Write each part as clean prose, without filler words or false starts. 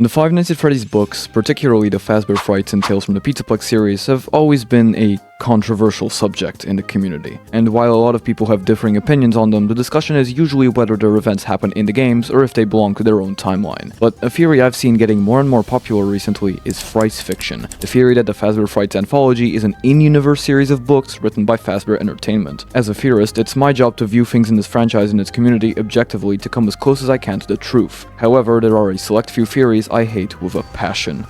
The Five Nights at Freddy's books, particularly the Fazbear Frights and Tales from the Pizzaplex series, have always been a controversial subject in the community. And while a lot of people have differing opinions on them, the discussion is usually whether their events happen in the games or if they belong to their own timeline. But a theory I've seen getting more and more popular recently is FrightsFiction, the theory that the Fazbear Frights anthology is an in-universe series of books written by Fazbear Entertainment. As a theorist, it's my job to view things in this franchise and its community objectively to come as close as I can to the truth. However, there are a select few theories I hate with a passion.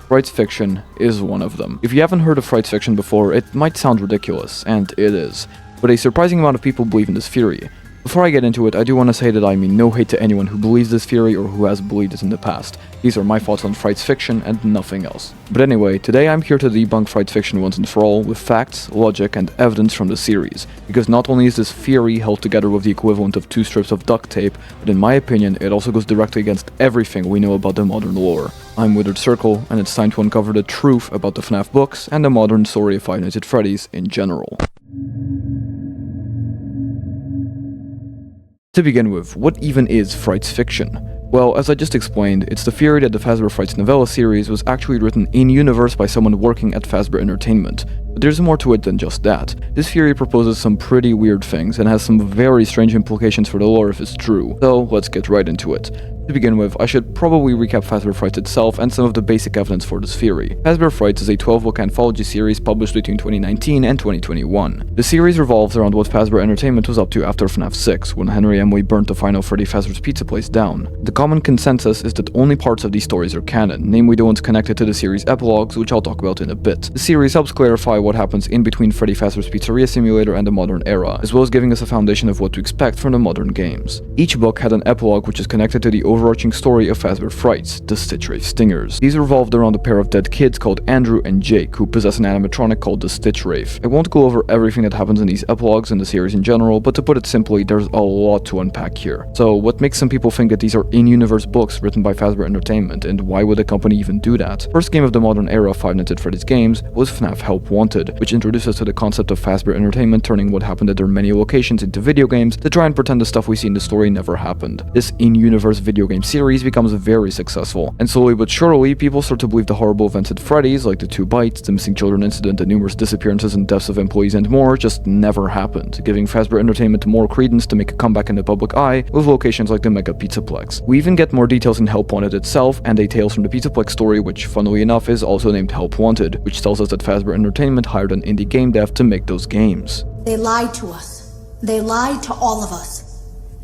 FrightsFiction is one of them. If you haven't heard of FrightsFiction before, it might sound ridiculous, and it is, but a surprising amount of people believe in this theory. Before I get into it, I do want to say that I mean no hate to anyone who believes this theory or who has believed it in the past. These are my thoughts on FrightsFiction and nothing else. But anyway, today I'm here to debunk FrightsFiction once and for all with facts, logic, and evidence from the series. Because not only is this theory held together with the equivalent of 2 strips of duct tape, but in my opinion it also goes directly against everything we know about the modern lore. I'm WitheredCircle, and it's time to uncover the truth about the FNAF books and the modern story of Five Nights at Freddy's in general. To begin with, what even is FrightsFiction? Well, as I just explained, it's the theory that the Fazbear Frights novella series was actually written in-universe by someone working at Fazbear Entertainment. But there's more to it than just that. This theory proposes some pretty weird things and has some very strange implications for the lore if it's true, so let's get right into it. To begin with, I should probably recap Fazbear Frights itself and some of the basic evidence for this theory. Fazbear Frights is a 12-book anthology series published between 2019 and 2021. The series revolves around what Fazbear Entertainment was up to after FNAF 6, when Henry Emily burnt the final Freddy Fazbear's Pizza place down. The common consensus is that only parts of these stories are canon, namely the ones connected to the series' epilogues, which I'll talk about in a bit. The series helps clarify what happens in between Freddy Fazbear's Pizzeria Simulator and the modern era, as well as giving us a foundation of what to expect from the modern games. Each book had an epilogue which is connected to the overarching story of Fazbear Frights, the Stitch Wraith Stingers. These revolved around a pair of dead kids called Andrew and Jake, who possess an animatronic called the Stitch Wraith. I won't go over everything that happens in these epilogues and the series in general, but to put it simply, there's a lot to unpack here. So what makes some people think that these are in-universe books written by Fazbear Entertainment, and why would a company even do that? First game of the modern era of Five Nights at Freddy's games was FNAF Help Wanted, which introduced us to the concept of Fazbear Entertainment turning what happened at their many locations into video games to try and pretend the stuff we see in the story never happened. This in-universe video game series becomes very successful, and slowly but surely, people start to believe the horrible events at Freddy's, like the 2 bites, the missing children incident, the numerous disappearances and deaths of employees and more, just never happened, giving Fazbear Entertainment more credence to make a comeback in the public eye with locations like the Mega Pizzaplex. We even get more details in Help Wanted itself, and a Tales from the Pizzaplex story, which funnily enough is also named Help Wanted, which tells us that Fazbear Entertainment hired an indie game dev to make those games. They lied to us. They lied to all of us.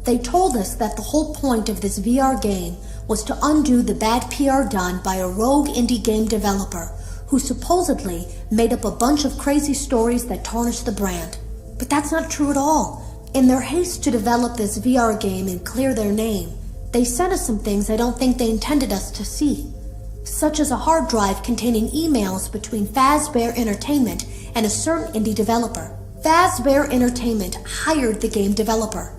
They told us that the whole point of this VR game was to undo the bad PR done by a rogue indie game developer who supposedly made up a bunch of crazy stories that tarnished the brand. But that's not true at all. In their haste to develop this VR game and clear their name, they sent us some things I don't think they intended us to see, such as a hard drive containing emails between Fazbear Entertainment and a certain indie developer. Fazbear Entertainment hired the game developer.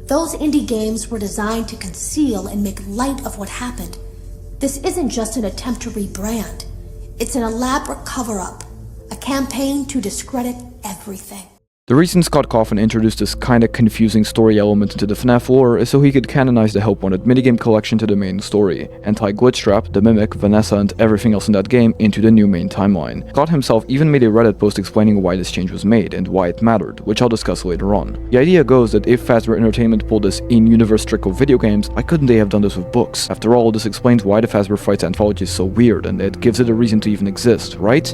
Those indie games were designed to conceal and make light of what happened. This isn't just an attempt to rebrand. It's an elaborate cover-up, a campaign to discredit everything. The reason Scott Coffin introduced this kinda confusing story element into the FNAF lore is so he could canonize the Help Wanted minigame collection to the main story, and tie Glitchtrap, the Mimic, Vanessa, and everything else in that game into the new main timeline. Scott himself even made a Reddit post explaining why this change was made and why it mattered, which I'll discuss later on. The idea goes that if Fazbear Entertainment pulled this in-universe trick with video games, why couldn't they have done this with books? After all, this explains why the Fazbear Frights anthology is so weird, and it gives it a reason to even exist, right?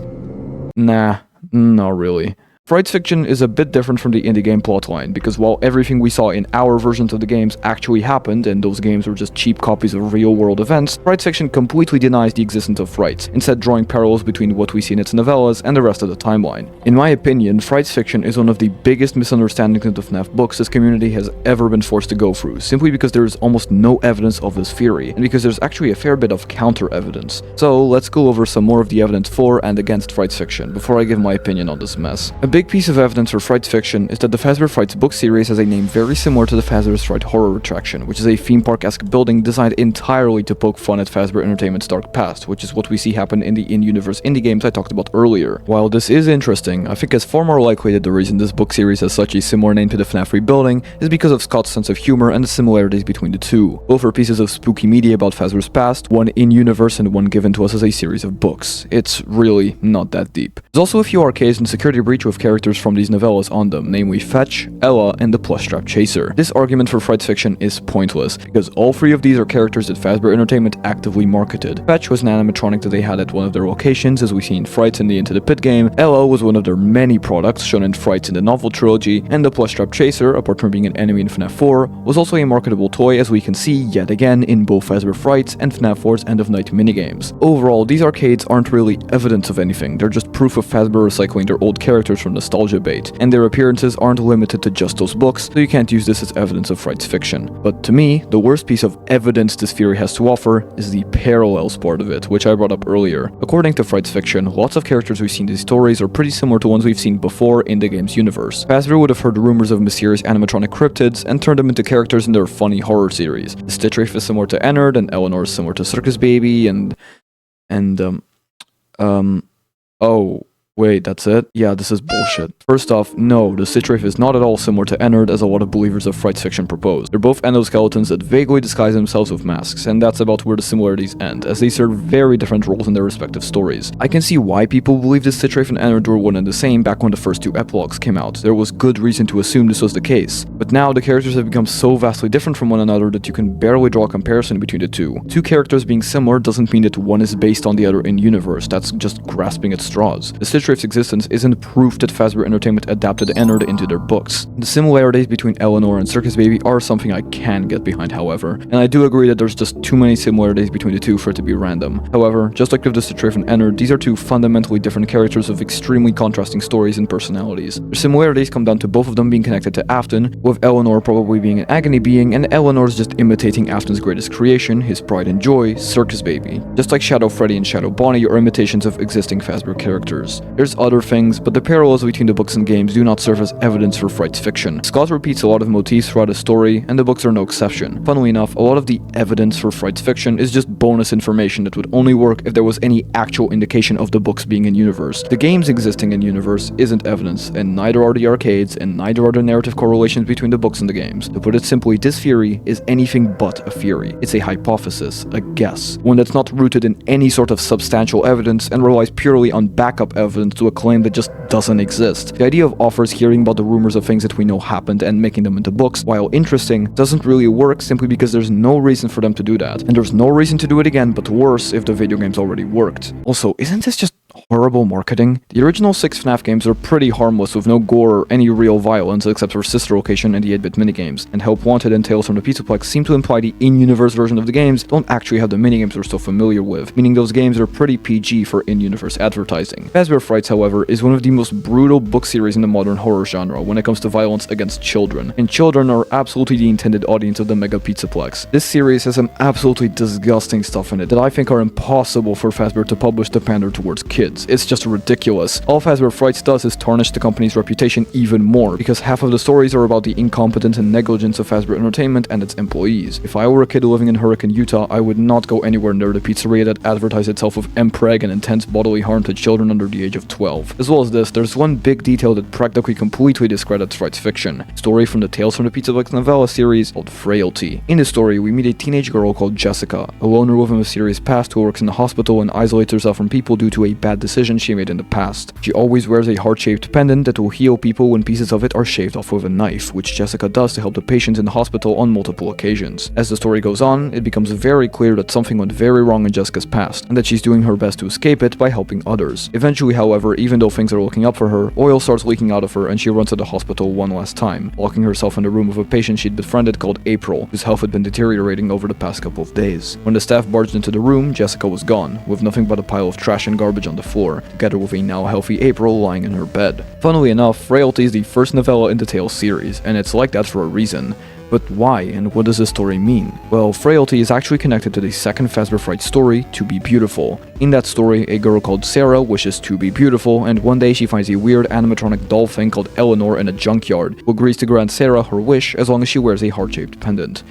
Nah, not really. FrightsFiction is a bit different from the indie game plotline, because while everything we saw in our versions of the games actually happened, and those games were just cheap copies of real-world events, FrightsFiction completely denies the existence of Frights, instead drawing parallels between what we see in its novellas and the rest of the timeline. In my opinion, FrightsFiction is one of the biggest misunderstandings of the FNAF books this community has ever been forced to go through, simply because there is almost no evidence of this theory, and because there's actually a fair bit of counter-evidence. So let's go over some more of the evidence for and against FrightsFiction, before I give my opinion on this mess. A big piece of evidence for FrightsFiction is that the Fazbear Frights book series has a name very similar to the Fazbear's Fright Horror Attraction, which is a theme park-esque building designed entirely to poke fun at Fazbear Entertainment's dark past, which is what we see happen in the in-universe indie games I talked about earlier. While this is interesting, I think it's far more likely that the reason this book series has such a similar name to the FNAF rebuilding is because of Scott's sense of humor and the similarities between the two. Both are pieces of spooky media about Fazbear's past, one in-universe and one given to us as a series of books. It's really not that deep. There's also a few arcades in Security Breach with characters from these novellas on them, namely Fetch, Ella, and the Plush Trap Chaser. This argument for FrightsFiction is pointless, because all three of these are characters that Fazbear Entertainment actively marketed. Fetch was an animatronic that they had at one of their locations, as we see in Frights in the Into the Pit game, Ella was one of their many products shown in Frights in the novel trilogy, and the Plush Trap Chaser, apart from being an enemy in FNAF 4, was also a marketable toy, as we can see yet again in both Fazbear Frights and FNAF 4's End of Night minigames. Overall, these arcades aren't really evidence of anything, they're just proof of Fazbear recycling their old characters from nostalgia bait, and their appearances aren't limited to just those books, so you can't use this as evidence of FrightsFiction. But to me, the worst piece of evidence this theory has to offer is the parallels part of it, which I brought up earlier. According to FrightsFiction, lots of characters we've seen in these stories are pretty similar to ones we've seen before in the game's universe. Fazbear would have heard rumors of mysterious animatronic cryptids and turned them into characters in their funny horror series. The Stitch Wraith is similar to Ennard, and Eleanor is similar to Circus Baby, oh, wait, that's it? Yeah, this is bullshit. First off, no, the Stitch Wraith is not at all similar to Ennard as a lot of believers of FrightsFiction propose. They're both endoskeletons that vaguely disguise themselves with masks, and that's about where the similarities end, as they serve very different roles in their respective stories. I can see why people believe the Stitch Wraith and Ennard were one and the same back when the first two epilogues came out. There was good reason to assume this was the case. But now the characters have become so vastly different from one another that you can barely draw a comparison between the two. Two characters being similar doesn't mean that one is based on the other in universe, that's just grasping at straws. The Stitch Wraith's existence isn't proof that Fazbear Entertainment adapted Ennard into their books. The similarities between Eleanor and Circus Baby are something I can get behind, however, and I do agree that there's just too many similarities between the two for it to be random. However, just like with the Stitch Wraith and Ennard, these are two fundamentally different characters with extremely contrasting stories and personalities. Their similarities come down to both of them being connected to Afton, with Eleanor probably being an Agony being, and Eleanor's just imitating Afton's greatest creation, his pride and joy, Circus Baby. Just like Shadow Freddy and Shadow Bonnie are imitations of existing Fazbear characters. There's other things, but the parallels between the books and games do not serve as evidence for FrightsFiction. Scott repeats a lot of motifs throughout his story, and the books are no exception. Funnily enough, a lot of the evidence for FrightsFiction is just bonus information that would only work if there was any actual indication of the books being in universe. The games existing in universe isn't evidence, and neither are the arcades, and neither are the narrative correlations between the books and the games. To put it simply, this theory is anything but a theory. It's a hypothesis, a guess, one that's not rooted in any sort of substantial evidence and relies purely on backup evidence to a claim that just doesn't exist. The idea of authors hearing about the rumors of things that we know happened and making them into books, while interesting, doesn't really work simply because there's no reason for them to do that. And there's no reason to do it again, but worse if the video games already worked. Also, isn't this just horrible marketing? The original 6 FNAF games are pretty harmless with no gore or any real violence except for Sister Location and the 8-bit minigames, and Help Wanted and Tales from the Pizzaplex seem to imply the in-universe version of the games don't actually have the minigames we're so familiar with, meaning those games are pretty PG for in-universe advertising. Fazbear Frights, however, is one of the most brutal book series in the modern horror genre when it comes to violence against children, and children are absolutely the intended audience of the Mega Pizzaplex. This series has some absolutely disgusting stuff in it that I think are impossible for Fazbear to publish to pander towards kids. It's just ridiculous. All Fazbear Frights does is tarnish the company's reputation even more, because half of the stories are about the incompetence and negligence of Fazbear Entertainment and its employees. If I were a kid living in Hurricane, Utah, I would not go anywhere near the pizzeria that advertised itself with mpreg and intense bodily harm to children under the age of 12. As well as this, there's one big detail that practically completely discredits FrightsFiction. Story from the Tales from the Pizzaplex novella series called Frailty. In this story, we meet a teenage girl called Jessica, a loner with a mysterious past who works in the hospital and isolates herself from people due to a bad decision she made in the past. She always wears a heart-shaped pendant that will heal people when pieces of it are shaved off with a knife, which Jessica does to help the patients in the hospital on multiple occasions. As the story goes on, it becomes very clear that something went very wrong in Jessica's past, and that she's doing her best to escape it by helping others. Eventually, however, even though things are looking up for her, oil starts leaking out of her and she runs to the hospital one last time, locking herself in the room with a patient she'd befriended called April, whose health had been deteriorating over the past couple of days. When the staff barged into the room, Jessica was gone, with nothing but a pile of trash and garbage on the floor, together with a now healthy April lying in her bed. Funnily enough, Frailty is the first novella in the Tales series, and it's like that for a reason. But why, and what does this story mean? Well, frailty is actually connected to the second Fazbear Frights story, To Be Beautiful. In that story, a girl called Sarah wishes to be beautiful, and one day she finds a weird animatronic doll thing called Eleanor in a junkyard, who agrees to grant Sarah her wish as long as she wears a heart-shaped pendant.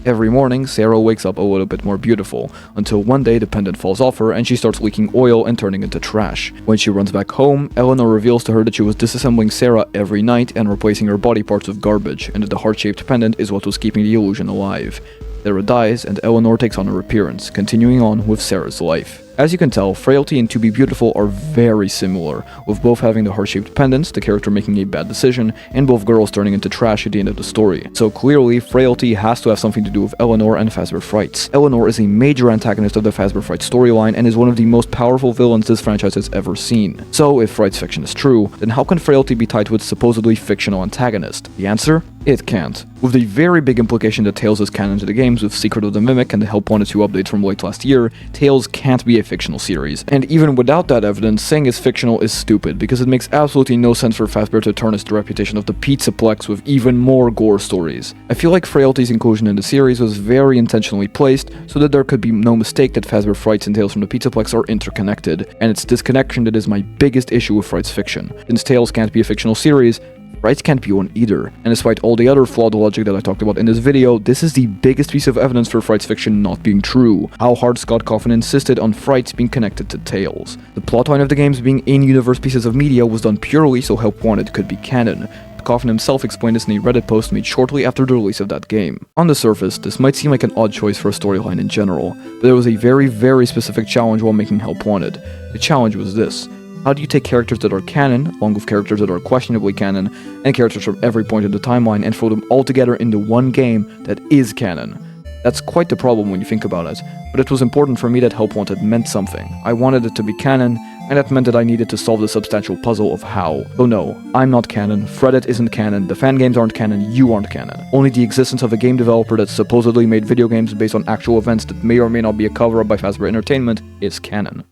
Every morning, Sarah wakes up a little bit more beautiful, until one day the pendant falls off her and she starts leaking oil and turning into trash. When she runs back home, Eleanor reveals to her that she was disassembling Sarah every night and replacing her body parts with garbage, and that the heart-shaped pendant is what was keeping the illusion alive. Sarah dies, and Eleanor takes on her appearance, continuing on with Sarah's life. As you can tell, Frailty and To Be Beautiful are very similar, with both having the heart-shaped pendants, the character making a bad decision, and both girls turning into trash at the end of the story. So clearly, Frailty has to have something to do with Eleanor and Fazbear Frights. Eleanor is a major antagonist of the Fazbear Frights storyline and is one of the most powerful villains this franchise has ever seen. So if FrightsFiction is true, then how can Frailty be tied to its supposedly fictional antagonist? The answer? It can't. With the very big implication that Tales is canon to the games with Secret of the Mimic and the Help Wanted 2 updates from late last year, Tales can't be a fictional series. And even without that evidence, saying it's fictional is stupid, because it makes absolutely no sense for Fazbear to tarnish the reputation of the Pizzaplex with even more gore stories. I feel like Frailty's inclusion in the series was very intentionally placed, so that there could be no mistake that Fazbear Frights and Tales from the Pizzaplex are interconnected, and it's this connection that is my biggest issue with FrightsFiction. Since Tales can't be a fictional series, Frights can't be one either, and despite all the other flawed logic that I talked about in this video, this is the biggest piece of evidence for FrightsFiction not being true. How hard Scott Cawthon insisted on Frights being connected to Tales. The plotline of the games being in-universe pieces of media was done purely so Help Wanted could be canon. Cawthon himself explained this in a Reddit post made shortly after the release of that game. On the surface, this might seem like an odd choice for a storyline in general, but there was a very specific challenge while making Help Wanted. The challenge was this: how do you take characters that are canon, along with characters that are questionably canon, and characters from every point in the timeline, and throw them all together into one game that is canon? That's quite the problem when you think about it, but it was important for me that Help Wanted meant something. I wanted it to be canon, and that meant that I needed to solve the substantial puzzle of how. So no, I'm not canon, Reddit isn't canon, the fan games aren't canon, you aren't canon. Only the existence of a game developer that supposedly made video games based on actual events that may or may not be a cover-up by Fazbear Entertainment is canon.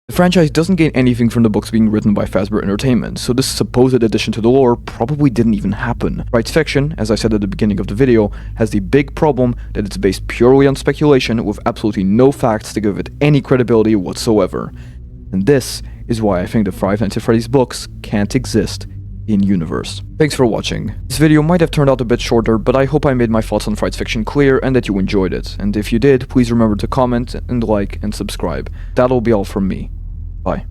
The franchise doesn't gain anything from the books being written by Fazbear Entertainment, so this supposed addition to the lore probably didn't even happen. FrightsFiction, as I said at the beginning of the video, has the big problem that it's based purely on speculation with absolutely no facts to give it any credibility whatsoever. And this is why I think the Five Nights At Freddy's books can't exist in-universe. Thanks for watching. This video might have turned out a bit shorter, but I hope I made my thoughts on FrightsFiction clear and that you enjoyed it. And if you did, please remember to comment and like and subscribe. That'll be all from me. Bye.